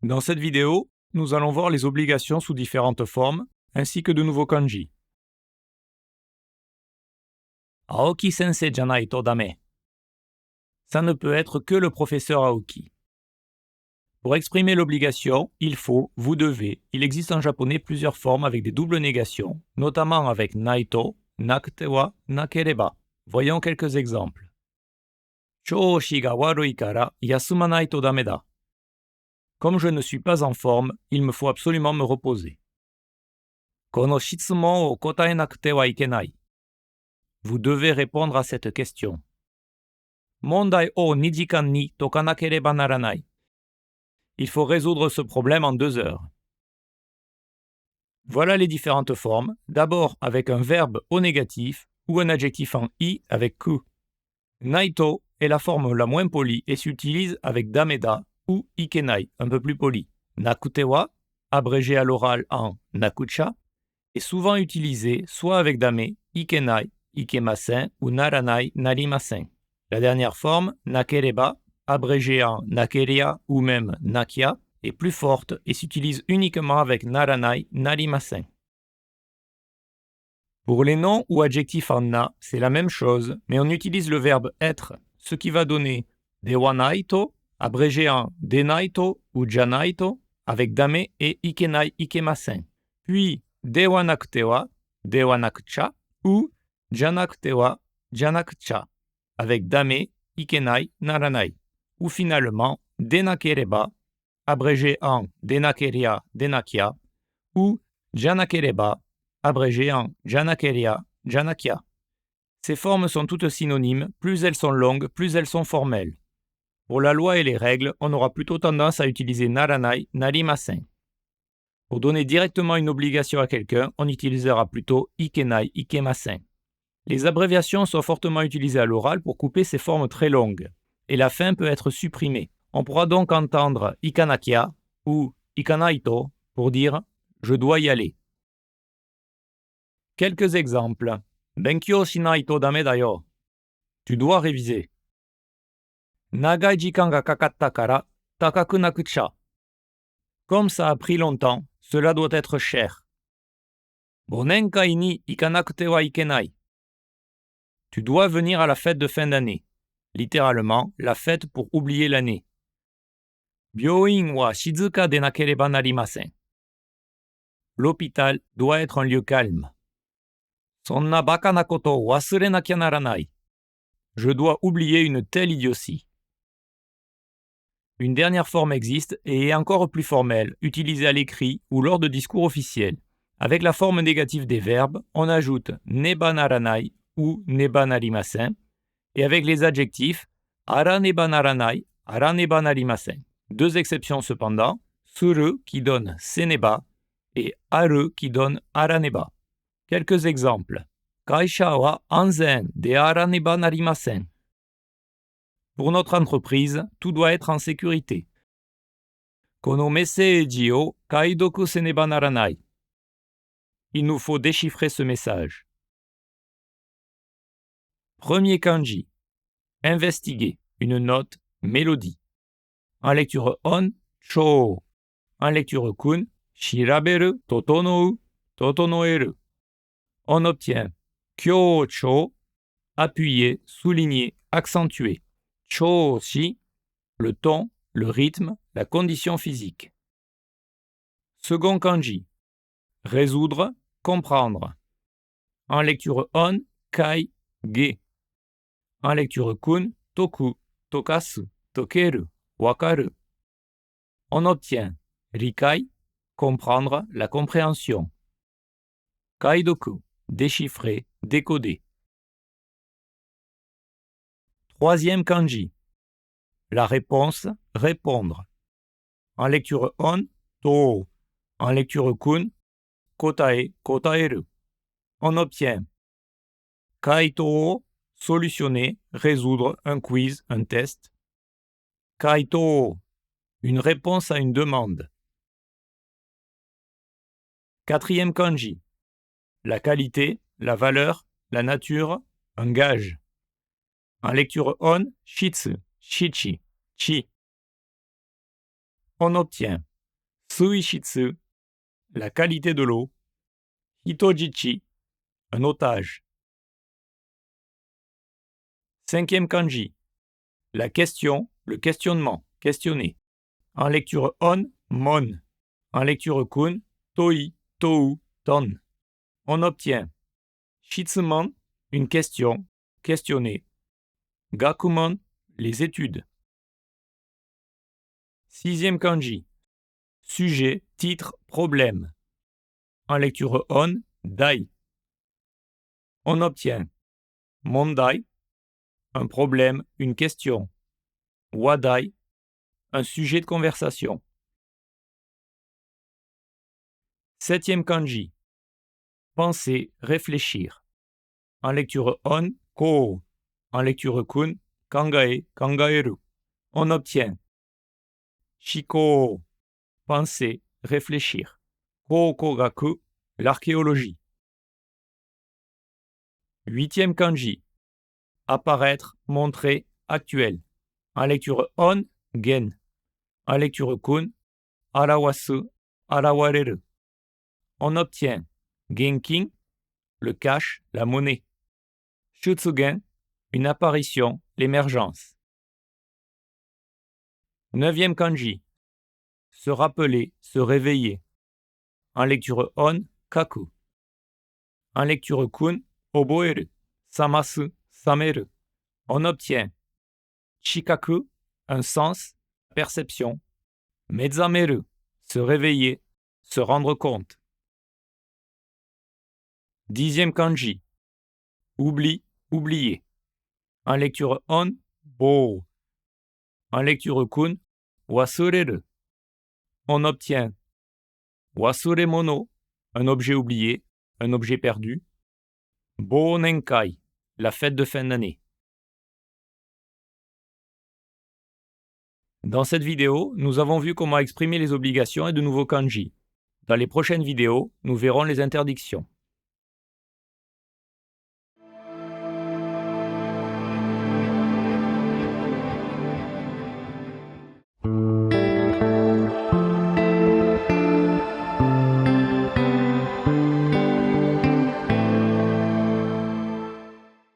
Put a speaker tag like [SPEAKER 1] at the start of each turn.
[SPEAKER 1] Dans cette vidéo, nous allons voir les obligations sous différentes formes, ainsi que de nouveaux kanji. Aoki sensei janai to dame. Ça ne peut être que le professeur Aoki. Pour exprimer l'obligation, il faut, vous devez. Il existe en japonais plusieurs formes avec des doubles négations, notamment avec naito, nakute wa nakereba. Voyons quelques exemples. Choushi ga warui kara yasumanai to dame da. Comme je ne suis pas en forme, il me faut absolument me reposer. Kono shitsumon o kotae nakute wa ikenai. Vous devez répondre à cette question. Mondai o 2 jikan ni tokanakereba naranai. Il faut résoudre ce problème en 2 heures. Voilà les différentes formes, d'abord avec un verbe au négatif ou un adjectif en i avec ku. Naito est la forme la moins polie et s'utilise avec dameda ou ikenai, un peu plus poli. Nakute wa, abrégé à l'oral en nakucha, est souvent utilisé soit avec dame, ikenai, ikemasen ou naranai, narimasen. La dernière forme, nakereba, abrégée en nakeria ou même nakia, est plus forte et s'utilise uniquement avec naranai, narimasen. Pour les noms ou adjectifs en na, c'est la même chose, mais on utilise le verbe être, ce qui va donner dewanaito, abrégé en denaito ou janaito, avec dame et ikenai, ikemasen. Puis dewanakute wa, dewanakucha, ou janakute wa, janakucha, avec dame, ikenai, naranai. Ou finalement denakereba, abrégé en denakeria, denakia, ou janakereba, abrégé en janakeria, janakia. Ces formes sont toutes synonymes, plus elles sont longues, plus elles sont formelles. Pour la loi et les règles, on aura plutôt tendance à utiliser naranai, narimasen. Pour donner directement une obligation à quelqu'un, on utilisera plutôt ikenai, ikemasen. Les abréviations sont fortement utilisées à l'oral pour couper ces formes très longues, et la fin peut être supprimée. On pourra donc entendre ikanakia ou ikanaito pour dire « je dois y aller ». Quelques exemples. Benkyou shinai to dame da yo. Tu dois réviser. Nagai jikan ga kakatta kara takaku nakucha. Comme ça a pris longtemps, cela doit être cher. Bonenkai ni ikanakute wa ikenai. Tu dois venir à la fête de fin d'année. Littéralement, la fête pour oublier l'année. Byouin wa shizuka de nakereba narimasen. L'hôpital doit être un lieu calme. Sonna baka na koto o wasure nakia naranai. Je dois oublier une telle idiotie. Une dernière forme existe et est encore plus formelle, utilisée à l'écrit ou lors de discours officiels. Avec la forme négative des verbes, on ajoute neba naranai ou neba narimasen, et avec les adjectifs ara neba naranai, ara neba narimasen. 2 exceptions cependant, suru qui donne seneba et aru qui donne araneba. Quelques exemples. Kaisha wa anzen de araneba narimasen. Pour notre entreprise, tout doit être en sécurité. Kono meseiji o kaidoku seneba naranai. Il nous faut déchiffrer ce message. Premier kanji. Investiguer. Une note, mélodie. En lecture on, chō. En lecture kun, shiraberu, totonou, totonoeru. On obtient kyōchō, appuyer, souligner, accentuer. Chōshi, le ton, le rythme, la condition physique. Second kanji. Résoudre, comprendre. En lecture on, kai, ge. En lecture kun, toku, tokasu, tokeru, wakaru. On obtient rikai, comprendre, la compréhension. Kaidoku, déchiffrer, décoder. Troisième kanji. La réponse, répondre. En lecture on, to. En lecture kun, kotae, kotaeru. On obtient kaito, solutionner, résoudre, un quiz, un test. Kaito, une réponse à une demande. Quatrième kanji. La qualité, la valeur, la nature, un gage. En lecture on, shitsu, shichi, chi. On obtient Suishitsu, la qualité de l'eau. Hitojichi, un otage. 5e kanji, la question, le questionnement, questionner. En lecture on, mon. En lecture kun, toi, tou, ton. On obtient shitsumon, une question, questionner. Gakumon, les études. 6e kanji, sujet, titre, problème. En lecture on, dai. On obtient mondai, un problème, une question. Wadai, un sujet de conversation. 7e kanji, penser, réfléchir. En lecture on, ko. En lecture kun, kangae, kangaeru. On obtient shiko, penser, réfléchir. Kokogaku, l'archéologie. 8e kanji, apparaître, montrer, actuel. En lecture on, gen. En lecture kun, arawasu, arawareru. On obtient genkin, le cash, la monnaie. Shutsugen, une apparition, l'émergence. 9e kanji, se rappeler, se réveiller. En lecture on, kaku. En lecture kun, oboeru, samasu, sameru. On obtient shikaku, un sens, perception. Mezzameru, se réveiller, se rendre compte. 10e kanji, oubli, oublier. En lecture on, bo. En lecture kun, wasureru. On obtient wasuremono, un objet oublié, un objet perdu. Bounenkai, la fête de fin d'année. Dans cette vidéo, nous avons vu comment exprimer les obligations et de nouveaux kanji. Dans les prochaines vidéos, nous verrons les interdictions.